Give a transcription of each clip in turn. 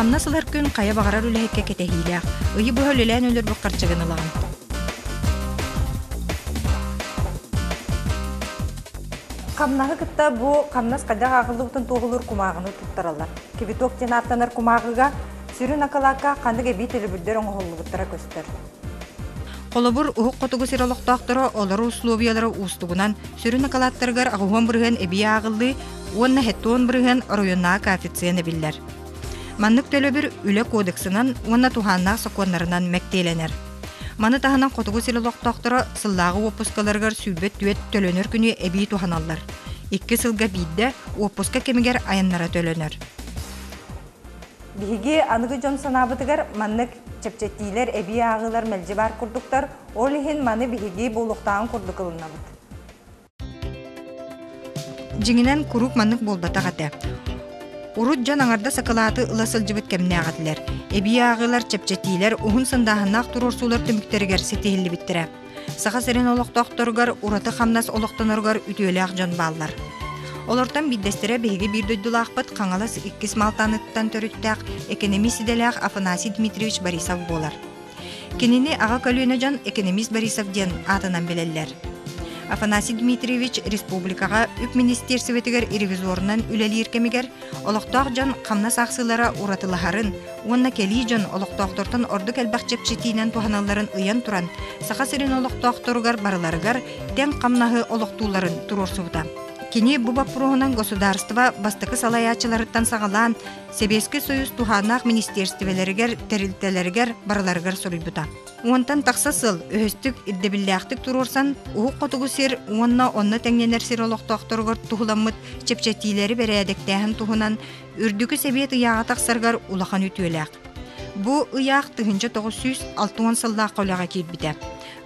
Манна сылар күн қая бағарар үләхекке кетехилях. Үйі бұхыл үлән өлір бұққарчығын ылағын. Қамнағы кітті бұ қамнас қадақ ағылы бұтын тоғылыр құмағыны тұттаралар. Кебеток тен артанар құмағыға сүрін ақылаққа қандығы бейтелі бүлдер оңғылы бұттара көстер. Қолыбыр ұғық қотығы сиралықтақтыры олары условиялары ұстығынан сүрін ақылаттырғар ағуған бұрығын әбей ағылы, онна хеттуын бұрығын районна коэффициент білдер. Маннык төлөбір үлі кодексынан онна туханнақ соқонларынан мәктейленер. Маны тағынан қотығы сиралықтақтыры сыллағы опускаларғар сүйбет түйет төлөнер күні әбей туханалар. 2 сылға бейді опуска кемігер айынлара төлөнер. Биһиги аныгы жон санабытыгар маннык чепчеттилер эби агылар мелжибар курдуктар олихин маны биһиги болуктаан курдук ылынабыт. Жиңинен курук маннык болбата гате. Урут жан аңарда сакалаты ыласыл жыбыт кемне агатылар. Эби агылар чепчеттилер ухун сындаханак турорсулар түмүктергер сетихилли биттире. Саха серен олоктокторгар ураты хамнас олоктоноргар үтүөлөк жон баллар. Олортан биддестері бейгі бір дөйділақпыт қаңалас 2 малтаныттан төріттәқ экономисиделәқ Афанасий Дмитриевич Борисов болар. Кенені аға көліні жан экономист Борисов ден атынан білелер. Афанасий Дмитриевич республикаға үп министерсіветігер ревизорынан үләлі еркемегер, олықтақ жан қамнас ақсылара уратылахарын, онна келі жан олықтақтыртын орды кәлбақ чепчетінен туханаларын ұян тұран, сақа сірін олықтақтырғар барыларығар, тен қамнағы олықтуларын тұрорсуыда. Кини бу бапругунан государство бастакы салаячыларыттан сагалан Себеский союз туханақ министерствелеригер, терилтелеригер бараларыгар сурuybuta. Онтан тақсасыл өстік ирдебилляқтық турорсан уғық қотугу сер онна тәңненер сер олықтақтырғыр тухуламмыт чепчетилери берәдектәхін тухунан үрдігі себет ұяға тақсарғар улахан үтуеләқ. Бу ұяқ 1960 сыллақ қолаға кейбіті.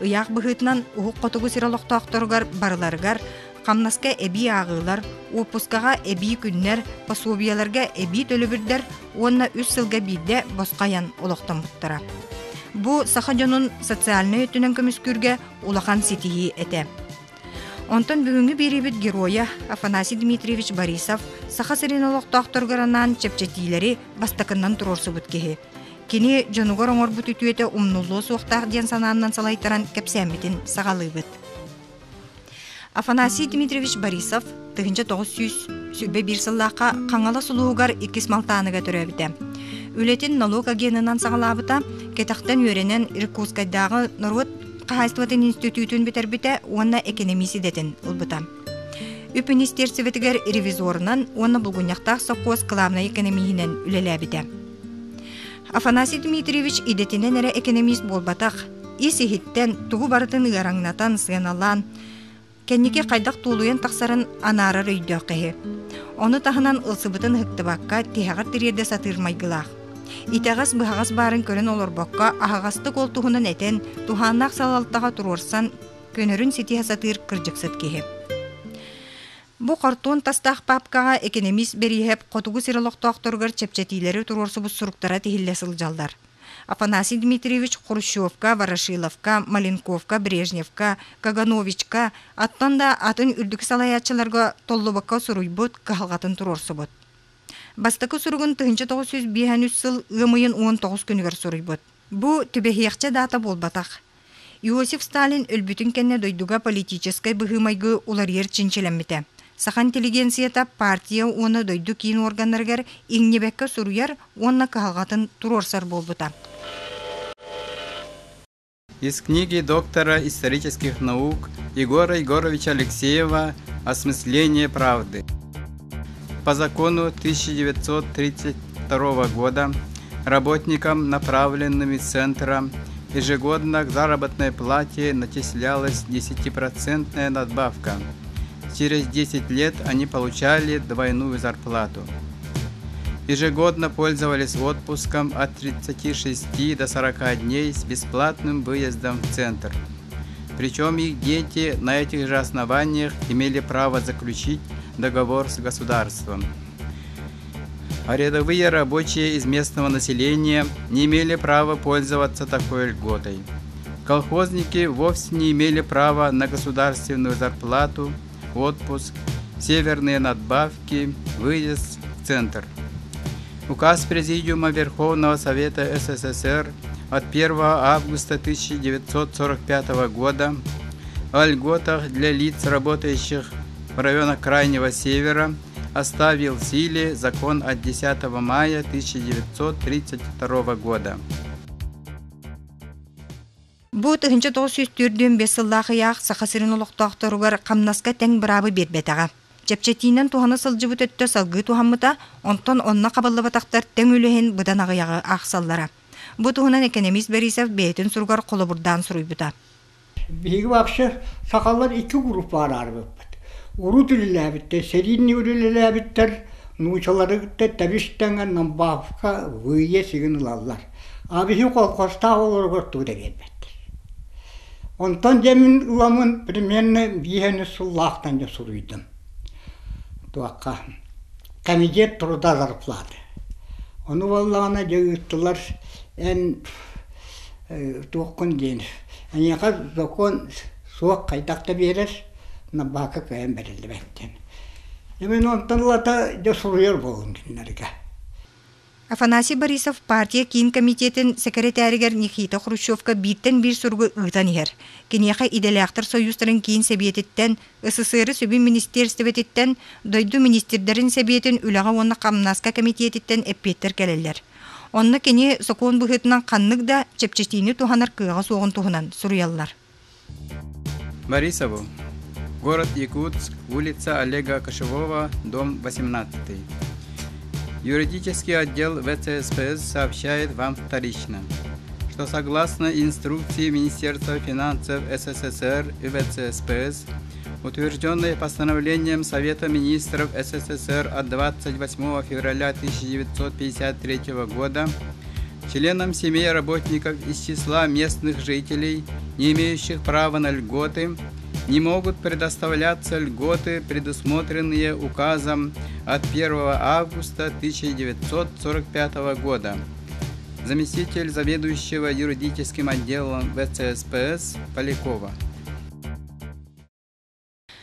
Ұяқ бұғытынан уғық қотугу сер олықтақтырғар бараларыгар Қамнаска әбей ағылар, опускаға әбей күннер, пособияларға әбей төлібірдер, онна 3 сылға бейді босқаян олықтан бұттыра. Бұ сақа жонын социалны өтінен көміскүрге улахан сетихи әті. Онтан бүгінгі беребет героя Афанасий Дмитриевич Борисов сақа сірен олықтақтырғаранан чепчетилері бастақыннан тұрорсы бұткеге. Кені жонуғар оңыр бұт үтуеті умнулы соқтақ ден сананынан салайтаран кәпсәметін сағалы бұт. Афанасий Дмитриевич Борисов 1901 сыллаққа қаңала сұлуғар 2 малтаныға түрәбіді. Үлетін налог агенынан сағалабыта, кетақтан өренен Иркутскайдағы Норвот қағайстыватын институтын бітірбіті, онна экономиси детін ұлбыта. Үп министерсіветігер ревизорынан онна бұлғыняқтақ соқуыз қыламна экономиинен үлеләбіді. Афанасий Дмитриевич идетінен әрі экономист болбатақ, исихиттен туғу барытын ғараңнатан сыяналан, Кеннеке қайдақ тулуян тақсарын анарар өйдөк кеһи. Оны тахынан ылсыбытын хыктыбакка тиһагар тирерде сатырмайгылах. Итагас быһагас барын көрөн олорбокка ахагасты колтуһунан этен туханнак салалтага турорсан көнөрүн ситиһа сатыр кыржыксыт кеһи. Бу картон тастах папкага экономист бериһеп котугу сиралоктоокторгар чепчетилери турорсубут суруктара тихилле сылжалдар. Афанасий Дмитриевич Хрущевка, Ворошиловка, Маленковка, Брежневка, Кагановичка, аттанда атын үрдік салаячыларға толлубакка суруйбут кахалгатын турорсубут. Бастакы суругун 1953 сыл ымыйын 19 күнігер суруйбут. Бу түбехиякча дата болбатақ. Иосиф Сталин өлбүтін кенне дойдуга политическай быхымайгы улар ер чинчелеммите. Сахан интеллигенцията партия оны дойду кейін органдаргар иңнебекке суруяр, онна кахалгатын турорсар болбута. Из книги доктора исторических наук Егора Егоровича Алексеева «Осмысление правды». По закону 1932 года работникам, направленным из центра, ежегодно к заработной плате начислялась 10% надбавка. Через 10 лет они получали двойную зарплату. Ежегодно пользовались отпуском от 36 до 40 дней с бесплатным выездом в центр. Причем их дети на этих же основаниях имели право заключить договор с государством. А рядовые рабочие из местного населения не имели права пользоваться такой льготой. Колхозники вовсе не имели права на государственную зарплату, отпуск, северные надбавки, выезд в центр. Указ Президиума Верховного Совета СССР от 1 августа 1945 года о льготах для лиц, работающих в районах Крайнего Севера, оставил в силе закон от 10 мая 1932 года. Бу 1904 бесыллахы яқ сақасырын олықтақтаругар қамнаска тәң бірабы бербетаға. Чепчетинен туханы сылжыбыт өтті салғы тухамыта, онтон онна қабылы батақтар тәң өліхен бұдан ағыяғы ақсаллара. Бу тухынан экономист Борисов бейтін сұрғар қолы бұрдан сұруйбыта. Бейгі бақшы сақалар 2 групп бар арбыппыт. Уру түліләбітті, серинни үріліләбіттер, нұчалары күтті тәбіштенген намбаққа ғүйе сігін ұлалар. Абихи қолқоста олар көрттігі де бербеттір. Онтан жемін ұламын примерно бейхені сұллақтан да сұруйдым. Туаққа комитет труда зарплаты. Оны валлағына жауыттылар ән туаққын дейін. Әнеға закон суақ қайтақты берер, набақы көйен берілді бәттен. Емен онтан лата жасыруер болын күнлерге. Афанасий Борисов партия кийин комитетин секретаригер Никита Хрущевка биттен бир сургу ыгдан ихер. Кенеха иделяқтар союзтарын кийин себиетиттен, СССР сөбі министерстветиттен, дойду министердерин себиетин үліға онна қамнаска комитетиттен эппеттер келелер. Онна кене сокон бұхытынан қаннық да чепчетini туханар кыға соғын туханан суруяллар. Борисову. Город Якутск, улица Олега Кошевого, дом 18. Юридический отдел ВЦСПС сообщает вам вторично, что согласно инструкции Министерства финансов СССР и ВЦСПС, утвержденной постановлением Совета министров СССР от 28 февраля 1953 года, членам семей работников из числа местных жителей, не имеющих права на льготы, не могут предоставляться льготы, предусмотренные указом от 1 августа 1945 года. Заместитель заведующего юридическим отделом ВЦСПС Полякова.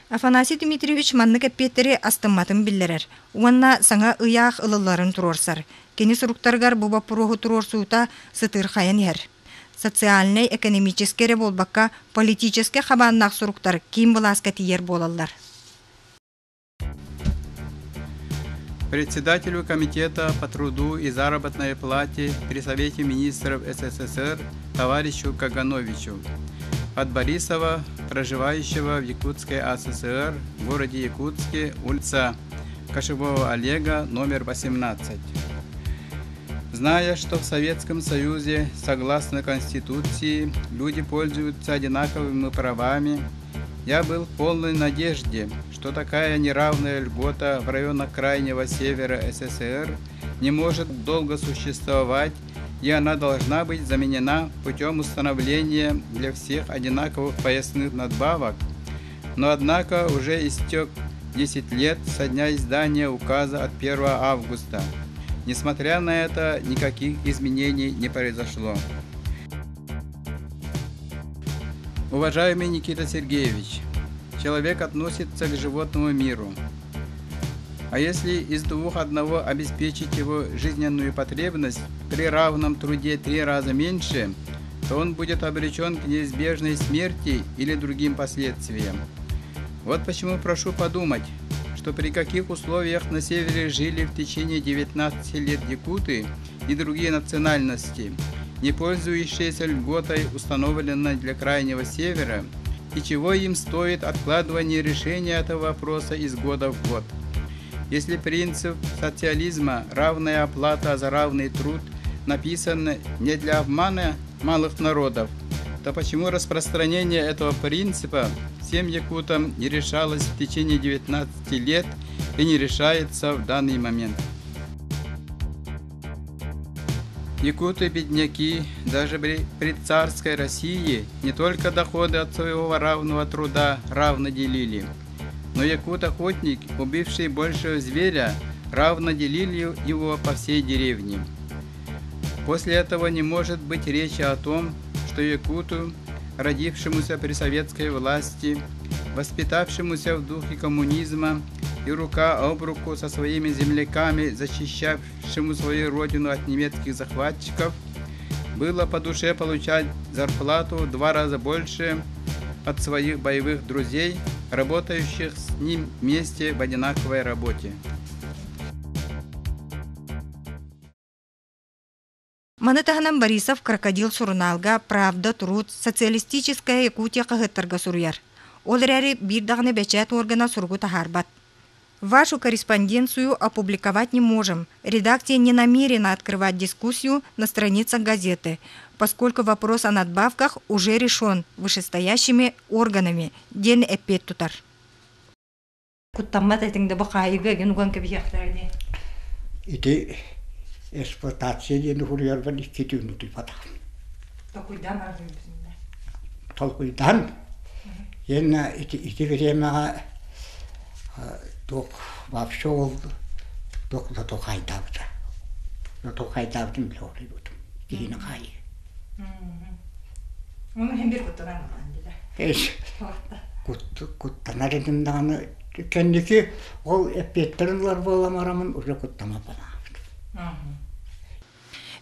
Афанасий Дмитриевич манны кәппеттері астыматын білдерер. Уанна саңа ұяқ ылыларын тұрорсар. Кені сұруқтарғар бұба пұрығы тұрорсуыта сытыр қайын ер. Социальный, экономический болбаққа, политический қабаннақ сұруқтар кейін бұласқа тиер болалар. Председателю Комитета по труду и заработной плате при Совете министров СССР товарищу Кагановичу от Борисова, проживающего в Якутской АССР, в городе Якутске, улица Кошевого Олега, номер 18. Зная, что в Советском Союзе, согласно Конституции, люди пользуются одинаковыми правами, я был в полной надежде, что такая неравная льгота в районах Крайнего Севера СССР не может долго существовать, и она должна быть заменена путем установления для всех одинаковых поясных надбавок. Но однако уже истек 10 лет со дня издания указа от 1 августа. Несмотря на это, никаких изменений не произошло. Уважаемый Никита Сергеевич, человек относится к животному миру. А если из двух одного обеспечить его жизненную потребность при равном труде 3 раза меньше, то он будет обречен к неизбежной смерти или другим последствиям. Вот почему прошу подумать, что при каких условиях на севере жили в течение 19 лет якуты и другие национальности, не пользующиеся льготой, установленной для Крайнего Севера, и чего им стоит откладывание решения этого вопроса из года в год. Если принцип социализма «равная оплата за равный труд» написан не для обмана малых народов, то почему распространение этого принципа всем якутам не решалось в течение 19 лет и не решается в данный момент? Якуты-бедняки даже при царской России не только доходы от своего равного труда равно делили, но якут-охотник, убивший большего зверя, равно делили его по всей деревне. После этого не может быть речи о том, что якуту, родившемуся при советской власти, воспитавшемуся в духе коммунизма и рука об руку со своими земляками, защищавшими свою родину от немецких захватчиков, было по душе получать зарплату в 2 раза больше от своих боевых друзей, работающих с ним вместе в одинаковой работе. Манытаханан Борисов крокодил сурналга «Правда, труд, социалистическая Якутия» кагыттарга суруяр. Ол ряри бир дагны печать органа сургу тахарбат. Вашу корреспонденцию опубликовать не можем. Редакция не намерена открывать дискуссию на страницах газеты, поскольку вопрос о надбавках уже решен вышестоящими органами. Ден эппет тутар. Ити эксплуатация ден хуруяр бан икки түйнүтү пата. Толкуйдан. Енна ити времяга ток вообще ол ток да токайдавда. Да токайдавдын билori бут. Кийин кай. Оны хем бир куттаран кандыда. Эш. Куттанарын даны кендики ол эппеттеринлар боламарамын уже куттама бана.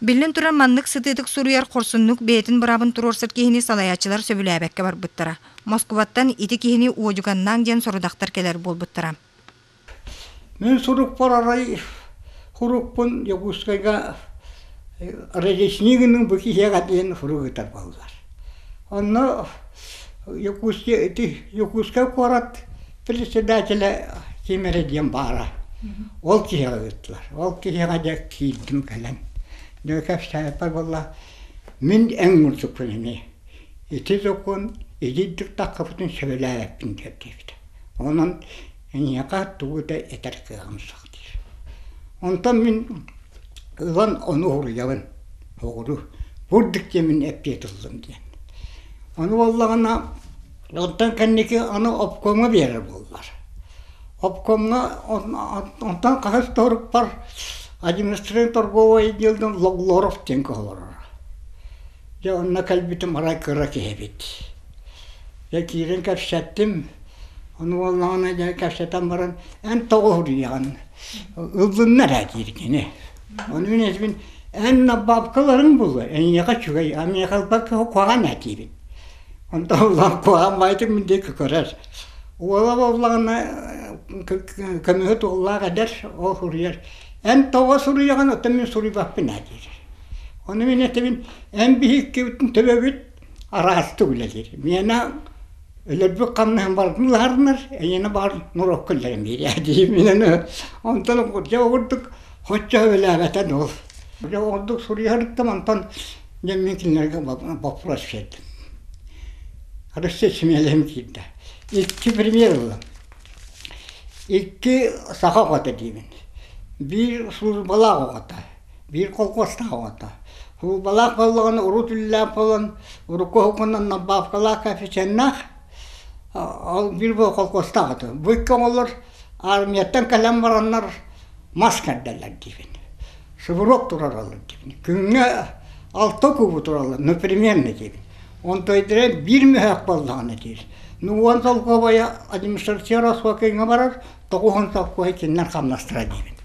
Биллен туран маннык сытыдык суруяр корсуннук бетин бырабын турорсыр кихини салаячылар сөбүләбәккә барбыттара. Москваттан ити кихини уожуганнан ден сорудактар келер болбыттара. Мен сурук парарай хурукпун Якутскайга разъяснигінің букихега ден хуругытар балдар. Онно Якутска корат председателя Кемереден бара. Ол кихега гытлар. Ол кихега дек кийдим калан. Нөкәфтә парвалла мен эңгүрсүк пенене. Ити зокон идиддик таккаптын сөбөләппин деп. Онан эняка тууда этәркәгәмсак дир. Онтан мен ылан оны хуруябын. Хугуру. Бурдык темен эппетылдым ден. Оны валлагана онтан кәннеке аны обкомга берер буллар. Обкомга онтан кагыс торып бар административный торговый отделдан Логлоров тенко олар. Я онна калбитим марай кыра кебит. Я кирен капшаттым. Оны валлагана я капшаттан баран эн тогурыян. Ылдыннар атиркене. Оны мен эсбин эн набабкаларын булды. Эн яка чугай, ами якалбак куаган атирин. Онда улан куаган байтым минде кыкырар. Ола валлагана камыгы тоғылаға дәр ол хурияр. Эн тоға сурыяған отымен сури баппын әдер. Оны мен әтебін ән бейік кеуттің төбебіт арасты үләдер. Мена өлербі қамнан бардың ларынар, әйені бар нұрық күлдерім бері әдейі менені. Онтан жауырдық хотша өләбәтен ол. Жауырдық сурыярықтым, онтан жеммекілерге бапырас шедім. Арысты семелем кейді. İki premier oldu. İki saha kata diyelim. Bir sulbala kata, bir kolkosta kata. Sulbala kalan, urutilla kalan, urukohukandan nabaf kala kafeçennak. Al bir bu kolkosta kata. Bu iki olur armiyetten kalem varanlar masker derler diyelim. Sıvırok durarlar diyelim. Günne altı kubu durarlar. Ne premier ne diyelim. Ontoydire bir mühak balığını diyelim. Nuwan salkabaya administrasiya raswakayga barar, toğuhan salkabaya kinnar kamnastıra diyebin.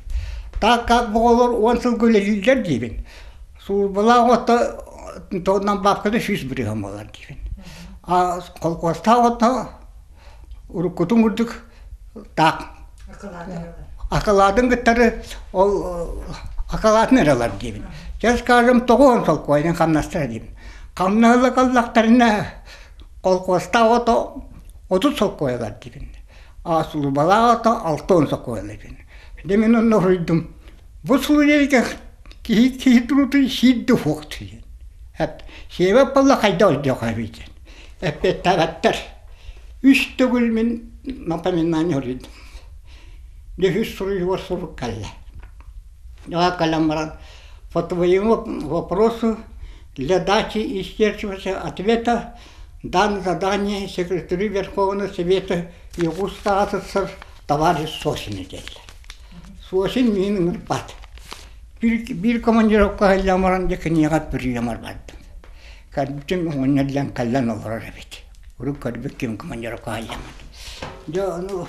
Ta kak boğulur, uwan salkabaya diyebin. Sulbala wata toğdan bakıda şüz biriham olar diyebin. Kolkosta wata urukutun guduk tak. Akaladın gıttarı akaladın eralar diyebin. Jas karım toğuhan salkabaya kamnastıra diyebin. Kamnalı kallaktarına kolkosta oto 30 sok koyarlar dibinde. Asulu bala oto 6 sok koyarlar dibinde. Demin onu duydum. Bu sulu yerike ki turutu şiddi foktu. Hep sebep bala kayda oldu kabiten. Hep tavattar. Üç tugulmin napamindan yoruydum. Nefis soruyu var soru kalla. Ya kalambaran. По твоему вопросу для дачи исчерпывающего ответа дан задание секретарю Верховного Совета Якутска АССР товарищ Сосин ediler. Сосин менің ұрпат. Bir командировка ямаран декенеғат бір ямар бардым. Кәдбітім өнерлен кәллән олар әбет. Ұрып кәдбік кем командировка яман.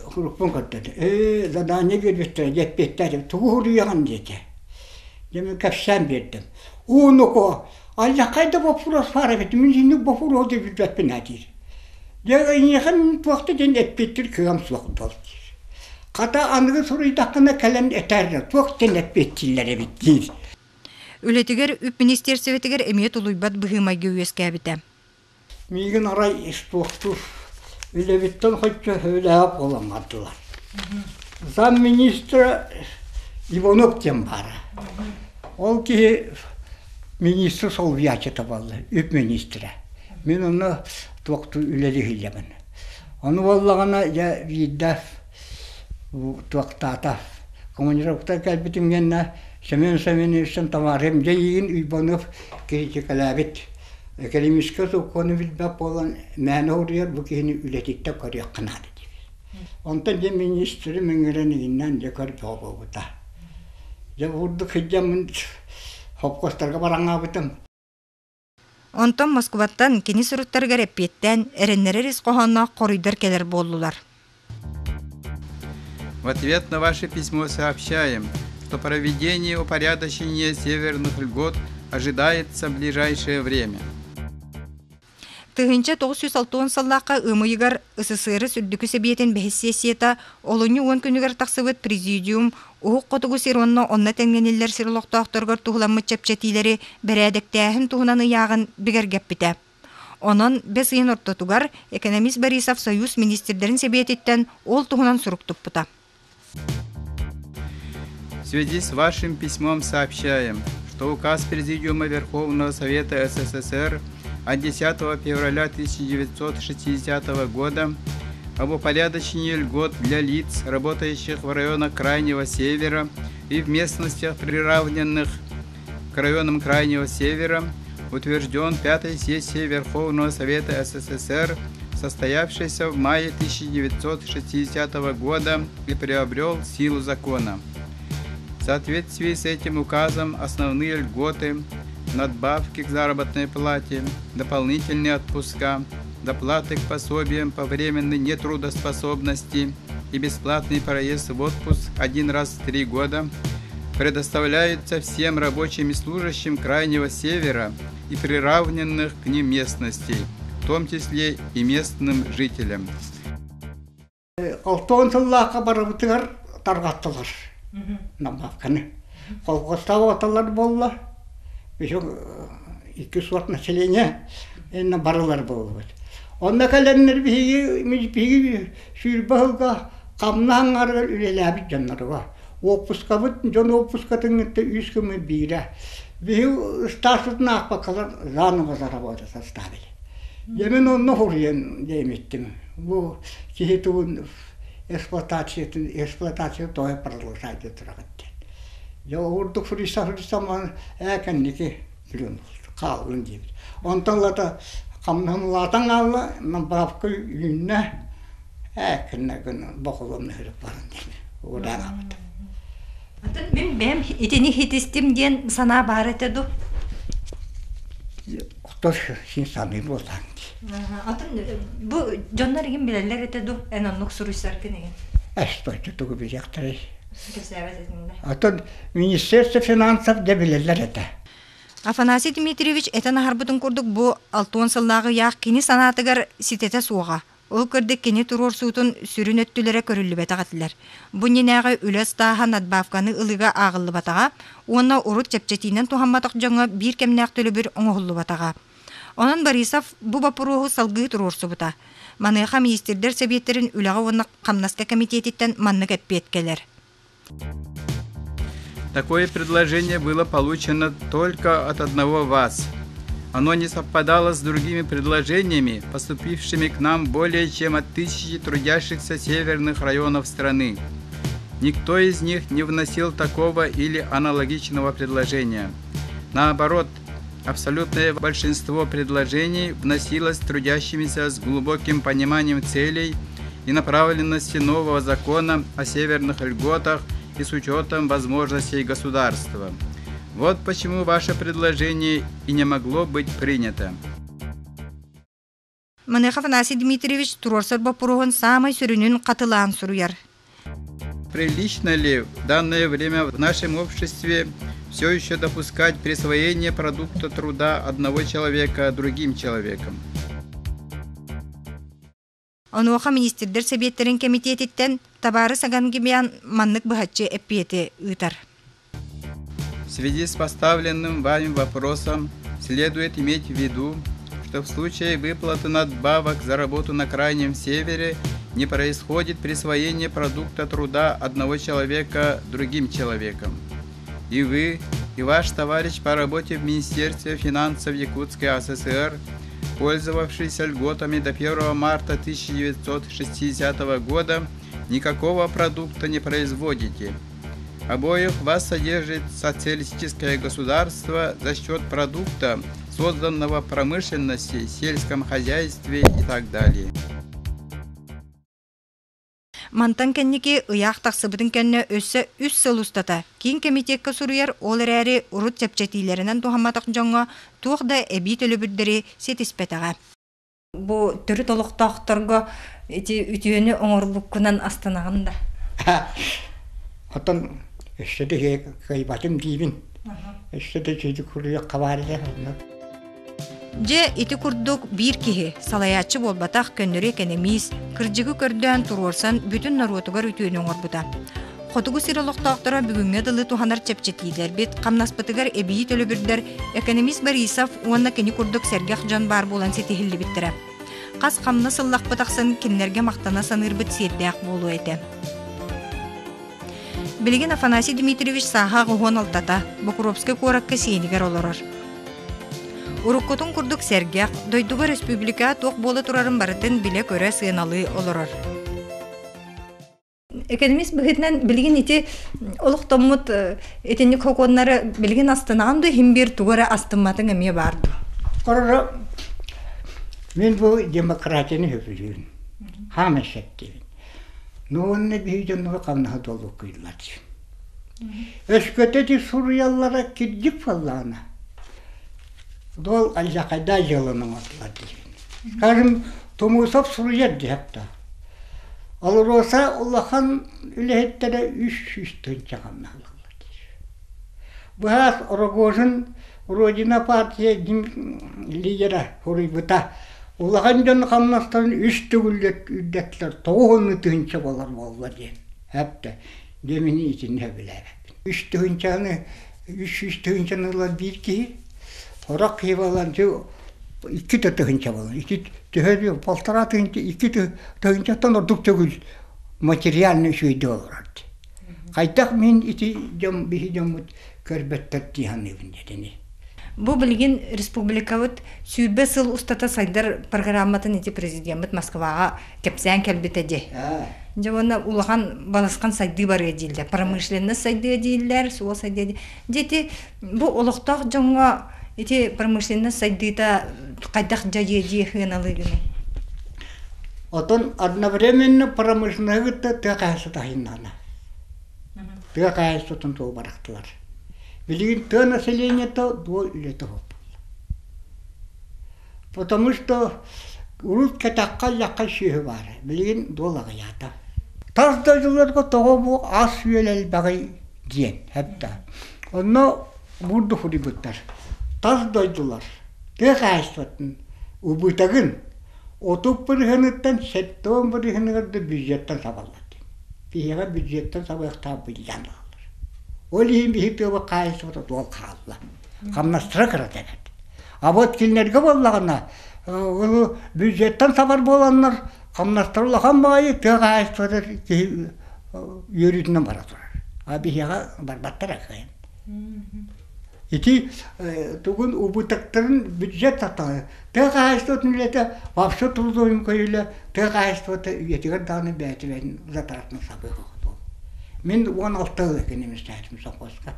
хурукпун каттады. Задание бербеттер, жетпеттер, тугурuyağın dedi. Demek kapsam verdim. Onu ko, Allah kayda bofuros para verdim. Şimdi bofuro da bir betme nedir? Ya yakın vakti den etbettir kıyam soğuk oldu. Kata anıgı soruyu dakikana kalan eter. Vakti etbettirlere bittir. Ületiger üp minister sevetiger emiyet uluybat bıhıma göğüskabite. Migin aray ispoktur. Öyle bitten hoşça öyle yap olamadılar. Zam ministra Ivanov diyen bara. Ol ki ministr sol viyacı tavallı, üp ministre. Ben onu doktor üleri hillemen. Onu vallağına ya viddaf, doktorata. Komunikatör kalbitim genne, semen işin tamarım. Ceyin Ivanov kıyıcı kalabit. Akademiska sokonu bilbap olan mene oraya bu kihini ületitte karıya kınadı. Ondan da ministri mengireninden yakar çoğu buta. Ya vurduk hicamın hopkostarga baranga bitim. Ondan Moskvattan kini suruttarga repietten erenlere rizkohanna korridor keler bollular. В ответ на ваше письмо сообщаем, что проведение упорядочения северных льгот ожидается в ближайшее время. Тыгынча 906 саллаққа ымыйгар ысысыры сүрдүкü себиетен бәхиссесиета олоню 10 күнігер тақсыбыт президиум уһук котугу сиронно онна тәңгенеллер сиролоқтоохторгор туһуламмыт чепчетилери бәрәдектәһин туһунан ыяағын бигергеппите. Онон бес ыйын ортотугар экономист Борисов Союз министрдерин себиетиттен ол туһунан суруктуппута. В связи с вашим письмом сообщаем, что указ Президиума Верховного Совета СССР от 10 февраля 1960 года об упорядочении льгот для лиц, работающих в районах Крайнего Севера и в местностях, приравненных к районам Крайнего Севера, утвержден 5-й сессией Верховного Совета СССР, состоявшейся в мае 1960 года и приобрел силу закона. В соответствии с этим указом основные льготы, надбавки к заработной плате, дополнительные отпуска, доплаты к пособиям по временной нетрудоспособности и бесплатный проезд в отпуск 1 раз в 3 года предоставляются всем рабочим и служащим Крайнего Севера и приравненных к ним местностей, в том числе и местным жителям. İki sort naселение en barılar bulur. Onda kalanlar bir şurbahga kamnan argal üleler canları var. Opuska bit jon opuskatın te üskümü bire. Bir stasutna akbakalar zanı bazara var stabil. Yemin onu horiyen demettim. Bu kihitun eksploatasyon toy paralosaydı turagat. Ya orada fırısa ekenliki biliyorsunuz kalın gibi. Ondan da kamdanlardan alla nabafkı yünne ekenle gün bakalım ne yaparım diye. Oradan aldım. Ben itini hitistim diyen sana baretedu. Otur sinsanı bozan. Bu canlar kim bilerler etedu en anlık soruşlar ki ne? Estoydu tuğu bilecektir. Атын Министерство финансов дебилерлер эте. Афанасий Дмитриевич этен харбытын курдук бу 6 сыллагы яах кини санатыгар ситете суга. Ол кырдык кини турорсуутун сүрүн өттүлөрө көрүлүбетагатылар. Бу ненеге үлес таахан надбавканы ылыга агыллыбатага, уонна урут чепчетинен тухамматак жоңо бир кемнак төлөбүр оңохуллубатага. Онон Борисов бу бапуруху салгыы турорсубута. Маныха министрдер себиеттерин үлага уонна камнаска комитетиттен маннык эппиеткелер. Такое предложение было получено только от одного вас. Оно не совпадало с другими предложениями, поступившими к нам более чем от 1000 трудящихся северных районов страны. Никто из них не вносил такого или аналогичного предложения. Наоборот, абсолютное большинство предложений вносилось трудящимися с глубоким пониманием целей и направленности нового закона о северных льготах и с учетом возможностей государства. Вот почему ваше предложение и не могло быть принято. Маныха Афанасий Дмитриевич турорсар бапурогон самай сүрүнүн катылаан суруяр. Прилично ли в данное время в нашем обществе все еще допускать присвоение продукта труда одного человека другим человеком? Онуоха министрдер Советтерин комитетиттен табары саганги маннык бахатчы эппиети ытар. В связи с поставленным вами вопросом следует иметь в виду, что в случае выплаты надбавок за работу на Крайнем Севере не происходит присвоение продукта труда одного человека другим человеком. И вы, и ваш товарищ по работе в Министерстве финансов Якутской АССР, пользовавшийся льготами до 1 марта 1960 года, никакого продукта не производите. Обоих вас содержит социалистическое государство за счет продукта, созданного в промышленности, сельском хозяйстве и так далее. Мантан кенники ыяк тақсыбытын кенне өссө үс сыл устата. Кейін комитетке суруяр ол әрі урут чапчатилерінен тухаматық жоңға туғда әбит өлібірдері сетіспетаға. Бу түрі толықтақтырға үтіені оңыр бұққынан астанағында. Отын өстеді кайбатым дейбін. Өстеді жүйді күріе қабарды. Же ити курдук бир кихи салаячы болбатақ көннөрі экономист, кыржыгы көрден турорсан бүтін наруотугар үтүүнің орбута. Хотугу сиралықтақтыра бүгінгі дылы туханар чепчетилер бит, қамнаспытыгар эбии төлөбірдер, экономист Борисов уанна кені курдук сәргех жан бар болан сетихилли биттірі. Қас қамна сыллақ бытақсын кенлерге мақтана саныр бит сердеяқ болу еті. Білген Афанасий Дмитриевич саха ғуон алтата, Бокуровский коракка сейнігер олорор. Уруккотун курдук сәргех, дойдуга республика тоқ болы турарын барытын біле көрі сыйналы олорор. Экономист бұғытнан білген еті олықтамыт етенік хоконлары білген астынағанды химбер туғары астынматын әме барды. Құрыры, мен бұл демократияны өпілігін, хам әшеттігін. Нуынны бейденуға қамнаға долу көйлады. Өскөтеті Суриялlara кеддік фаллағына. Дол айзақайда жылының отылады. Скажем, Тумусов Сурияр deyapta. Olur olsa Allah'ın ülhettere üç tönçağımna alırlar. Bu has Orogoz'un Rodina Partiya lideri Huribıta. Allah'ın canı kamnasların üç üddetler toğunu tönçağ olur diyen. Hep de demini için ne bile. Üç tönçağını bir ki Horak heyvalanca iki tönçağ olur. İki tönçağ, полтора tönçağ, iki tönçağdan orduk tögül materyalini şeyde olur. Kaytak men iti jam bihi jamut körbettet dihan evinde. Bu bilgin Respublikavut sübe sıl ustata saydar programmatın iti президент Москваға кепсән кәлбетеде. Жавана улахан баласқан сайды бар едилді. Промышленный сайды едилдер, суол сайды едилдер. Дети, bu олықтақ жоңға ити промышленный сайдыда қайдақ жайы хыналығы гіне. Отон одновременно промышленныйгытта тыгайсы тайыннана. Тыгайсы тон то барактылар. Билигин то население то до лето хоп. Потому что урут катакка якка шүйі бар. Билигин долага ята. Тазда жыларга того бу ас үйелел багай диен хепта. Онно бурду хурибыттар. Таз дойдулар. Тыгайсытын убытагын отуп bir hınıttan setton bir hınıgırdı büdjetten saballadı. Bihiga büdjetten sabahta bilyan alır. Olihim bihip yoba kayısı oda dol kallı. Kamnastıra kırat evet. Abot kilnerge bollağına büdjetten sabar bolanlar kamnastırılağın bağıyı tıgayısı oda yürüdünden bara durar. Bihiga barbattır akayın. İti tuğun ubutakların büdjet atağı. Tığayıstotun ilete vapşı turduğum koyuyla tığayıstotu yetigar dağını beytilerin zatartını sabığı oldu. Men 16 ekonomist ayetim sokoska.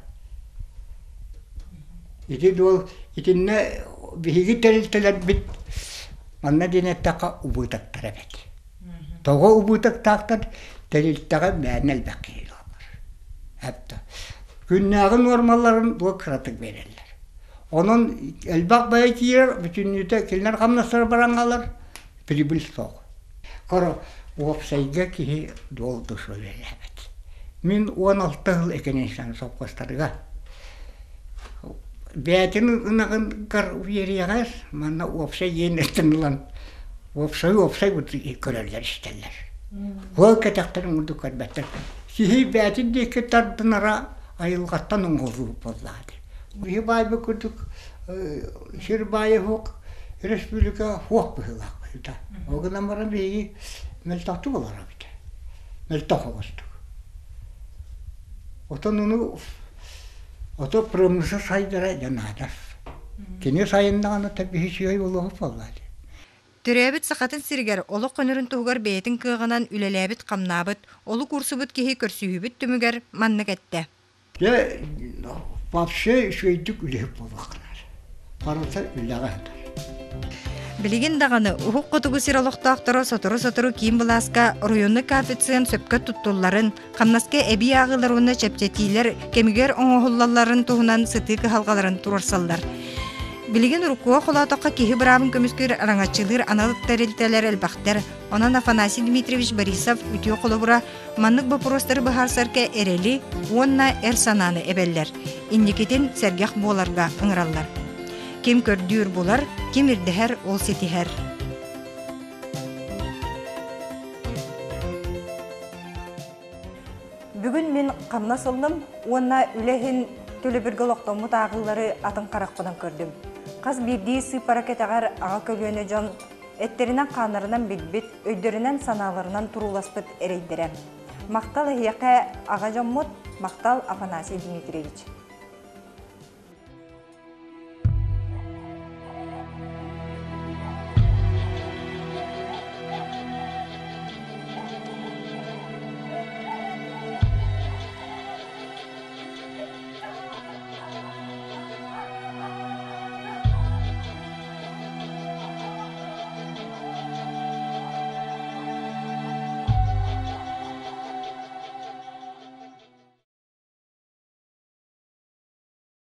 İti dol, itinne bihigi terilteler bit. Manna dinettaka ubutaktar evet. Toğu ubutaktaktar teriltaka beğenel bekiyeli olur. Hep de. Günnağın normalların bu kıratık verirler. Onun elbak bayi kiyer, bütün yüte kiliner kamnasları barangalar, прибыль соқ. Қара опсайга кихи долды шөлеләбет. Мен 16 жыл екенен соққастарға. Бәтін ұнағын қар үйерияғас, мана опсай енеттін ұлан. Опсай көрерлер істелер. Ол кәтіқтірін ұлды көрбәттір. Кихи бәтін декі тардынара айылғаттан ұңғылы болады. Үйі байбы күрдік, Шырбайы хоқ, республика хоқ бұғылақ бұйда. Оғынан бара бейгі мөлтақты болар абыда. Мөлтақ оғыстық. Отын ұны, ото промысы сайдыра жанадас. Кене сайындағаны табихи сүйей олығы болады. Түрәбіт сақатын сиргер, олық қөнірін тұғығар бәйтін кығынан үлеләбіт қамнабыт, олы курсыбыт кехи көрсүйібіт түмігер маннық әтті. Вообще шөйдік үлеп болуақынар. Парылса үләғандар. Білеген дағаны, ұхық қотығы сиралықтақтыры сотыры кейін бұласқа районны коэффициент сөпкі тұттуларын, қамнасқа әбей ағыларыны чәптетейлер, кемігер оңғыллаларын тұғынан сытықы халғаларын тұрарсалдар. Білеген ұрықуа қолатаққа кехі бұрабын көміскер араңатчылыр аналық тәрелтелер әлбақтар, онан Афанасий Дмитриевич Борисов үтіо қолы бұра маннық бұпыростары бұхарсарқа әрелі, онна әрсананы әбәллер. Индекетін сәргеқ боларға ұңыралар. Кем көрдүр болар, кем ирдіхер ол сетихер. Бүгін мен қамна сылдым, онна үләхін төлі біргі лоқтомут ағылары атын қарақпыдан көрдім. Қаз бірдей сыпаракет ағар аға көліөне жон, әттерінен қанарынан бітбіт, өйдерінен саналарынан тұруласпыт әрейдірем. Мақтал әйеқі аға жон мұт, мақтал Афанасий Дмитриевич.